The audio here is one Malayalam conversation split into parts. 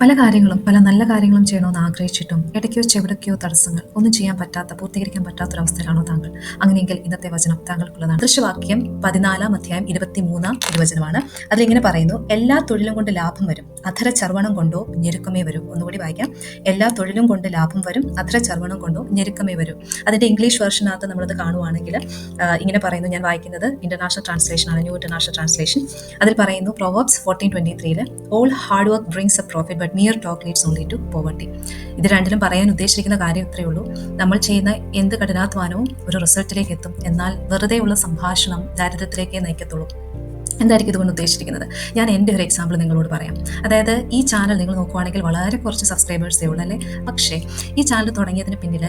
പല കാര്യങ്ങളും പല നല്ല കാര്യങ്ങളും ചെയ്യണമെന്ന് ആഗ്രഹിച്ചിട്ടും ഇടയ്ക്കോ ചെവിടയ്ക്കോ തടസ്സങ്ങൾ ഒന്നും ചെയ്യാൻ പറ്റാത്ത പൂർത്തീകരിക്കാൻ പറ്റാത്തൊരവസ്ഥയിലാണോ താങ്കൾ? അങ്ങനെയെങ്കിൽ ഇന്നത്തെ വചനം താങ്കൾക്കുള്ളതാണ്. ദൃശ്യവാക്യം 14-23 തിരുവചനമാണ്. അതിലിങ്ങനെ പറയുന്നു, എല്ലാ തൊഴിലും കൊണ്ട് ലാഭം വരും, അധര ചർവണം കൊണ്ടോ ഞെരുക്കമേ വരും. ഒന്നുകൂടി വായിക്കാം. എല്ലാ തൊഴിലും കൊണ്ട് ലാഭം വരും, അധര ചർവണം കൊണ്ടോ ഞെരുക്കമേ വരും. അതിന്റെ ഇംഗ്ലീഷ് വേർഷനകത്ത് നമ്മളത് കാണുവാണെങ്കിൽ ഇങ്ങനെ പറയുന്നു. ഞാൻ വായിക്കുന്നത് ഇന്റർനാഷണൽ ട്രാൻസ്ലേഷൻ ആണ്, ന്യൂ ഇന്റർനാഷണൽ ട്രാൻസ്ലേഷൻ. അതിൽ പറയുന്നു, Proverbs 14:23 all hard work brings a profit but mere talk leads only to poverty. ഇത് രണ്ടിലും പറയാൻ ഉദ്ദേശിച്ചിരിക്കുന്ന കാര്യം ഇത്രയേ ഉള്ളൂ. നമ്മൾ ചെയ്യുന്ന എന്ത് കഠിനാധ്വാനവും ഒരു റിസൾട്ടിലേക്ക് എത്തും, എന്നാൽ വെറുതെയുള്ള സംഭാഷണം ദാരിദ്ര്യത്തിലേക്കേ നയിക്കത്തുള്ളൂ. എന്തായിരിക്കും ഇതുകൊണ്ട് ഉദ്ദേശിച്ചിരിക്കുന്നത്? ഞാൻ എൻ്റെ ഒരു എക്സാമ്പിൾ നിങ്ങളോട് പറയാം. അതായത് ഈ ചാനൽ നിങ്ങൾ നോക്കുവാണെങ്കിൽ വളരെ കുറച്ച് സബ്സ്ക്രൈബേഴ്സേ ഉള്ളൂ അല്ലേ? പക്ഷേ ഈ ചാനൽ തുടങ്ങിയതിന് പിന്നിൽ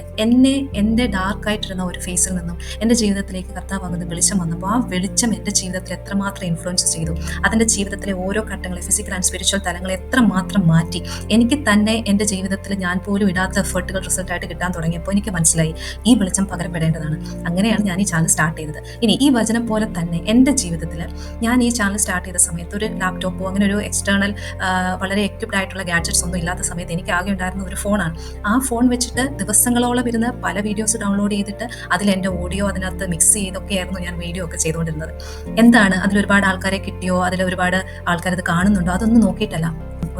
എൻ്റെ ഡാർക്കായിട്ടിരുന്ന ഒരു ഫേസിൽ നിന്നും എൻ്റെ ജീവിതത്തിലേക്ക് കർത്താവാകുന്ന വെളിച്ചം വന്നപ്പോൾ ആ വെളിച്ചം എൻ്റെ ജീവിതത്തിൽ എത്രമാത്രം ഇൻഫ്ലുവൻസ് ചെയ്തു, അതിൻ്റെ ജീവിതത്തിലെ ഓരോ ഘട്ടങ്ങളെ, ഫിസിക്കൽ ആൻഡ് സ്പിരിച്വൽ തലങ്ങളെ എത്രമാത്രം മാറ്റി. എനിക്ക് തന്നെ എൻ്റെ ജീവിതത്തിൽ ഞാൻ പോലും ഇടാത്ത എഫേർട്ടുകൾ റിസൾട്ടായിട്ട് കിട്ടാൻ തുടങ്ങിയപ്പോൾ എനിക്ക് മനസ്സിലായി ഈ വെളിച്ചം പകരപ്പെടേണ്ടതാണ്. അങ്ങനെയാണ് ഞാൻ ഈ ചാനൽ സ്റ്റാർട്ട് ചെയ്തത്. ഇനി ഈ വചനം പോലെ തന്നെ എൻ്റെ ജീവിതത്തിൽ ഞാൻ ഈ ചാനൽ സ്റ്റാർട്ട് ചെയ്ത സമയത്ത് ഒരു ലാപ്ടോപ്പോ അങ്ങനെ ഒരു എക്സ്റ്റേണൽ വളരെ എക്വിപ്ഡ് ആയിട്ടുള്ള ഗാഡ്ജറ്റ്സ് ഒന്നും ഇല്ലാത്ത സമയത്ത് എനിക്ക് ആകെ ഉണ്ടായിരുന്ന ഒരു ഫോണാണ്. ആ ഫോൺ വെച്ചിട്ട് ദിവസങ്ങളോളം ഇരുന്ന് പല വീഡിയോസ് ഡൗൺലോഡ് ചെയ്തിട്ട് അതിൽ എൻ്റെ ഓഡിയോ അതിനകത്ത് മിക്സ് ചെയ്തൊക്കെയായിരുന്നു ഞാൻ വീഡിയോ ഒക്കെ ചെയ്തുകൊണ്ടിരുന്നത്. എന്താണ് അതിൽ ഒരുപാട് ആൾക്കാരെ കിട്ടിയോ, അതിൽ ഒരുപാട് ആൾക്കാർ ഇത് കാണുന്നുണ്ടോ, അതൊന്നും നോക്കിയിട്ടല്ല.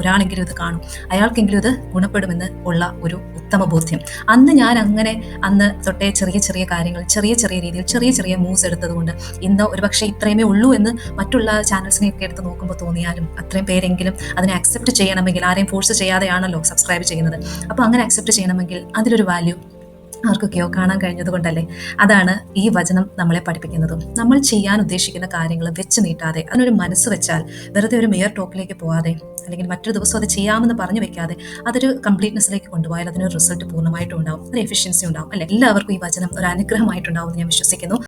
ഒരാളെങ്കിലും ഇത് കാണും, അയാൾക്കെങ്കിലും ഇത് ഗുണപ്പെടുമെന്ന് ഉള്ള ഒരു ഉത്തമ ബോധ്യം. അന്ന് തൊട്ടേ ചെറിയ ചെറിയ കാര്യങ്ങൾ, ചെറിയ ചെറിയ രീതിയിൽ ചെറിയ ചെറിയ മൂവ്സ് എടുത്തതുകൊണ്ട് ഇന്ന് ഒരുപക്ഷെ ഇത്രയുമേ ഉള്ളൂ എന്ന് മറ്റുള്ള ചാനൽസിനെയൊക്കെ എടുത്ത് നോക്കുമ്പോൾ തോന്നിയാലും അത്രയും പേരെങ്കിലും അതിനെ അക്സെപ്റ്റ് ചെയ്യണമെങ്കിൽ, ആരെയും ഫോഴ്സ് ചെയ്യാതെയാണല്ലോ സബ്സ്ക്രൈബ് ചെയ്യുന്നത്. അപ്പോൾ അങ്ങനെ അക്സെപ്റ്റ് ചെയ്യണമെങ്കിൽ അതിലൊരു വാല്യൂ ആർക്കൊക്കെയോ കാണാൻ കഴിഞ്ഞത് കൊണ്ടല്ലേ. അതാണ് ഈ വചനം നമ്മളെ പഠിപ്പിക്കുന്നതും. നമ്മൾ ചെയ്യാൻ ഉദ്ദേശിക്കുന്ന കാര്യങ്ങൾ വെച്ച് നീട്ടാതെ, അതിനൊരു മനസ്സ് വെച്ചാൽ, വെറുതെ ഒരു മെയർ ടോക്കിലേക്ക് പോകാതെ, അല്ലെങ്കിൽ മറ്റൊരു ദിവസം അത് ചെയ്യാമെന്ന് പറഞ്ഞു വെക്കാതെ അതൊരു കംപ്ലീറ്റ്നെസ്സിലേക്ക് കൊണ്ടുപോയാൽ അതിനൊരു റിസൾട്ട് പൂർണ്ണമായിട്ടും ഉണ്ടാവും, ഒരു എഫിഷ്യൻസി ഉണ്ടാവും അല്ലെ. എല്ലാവർക്കും ഈ വചനം ഒരു അനുഗ്രഹമായിട്ടുണ്ടാവും എന്ന് ഞാൻ വിശ്വസിക്കുന്നു.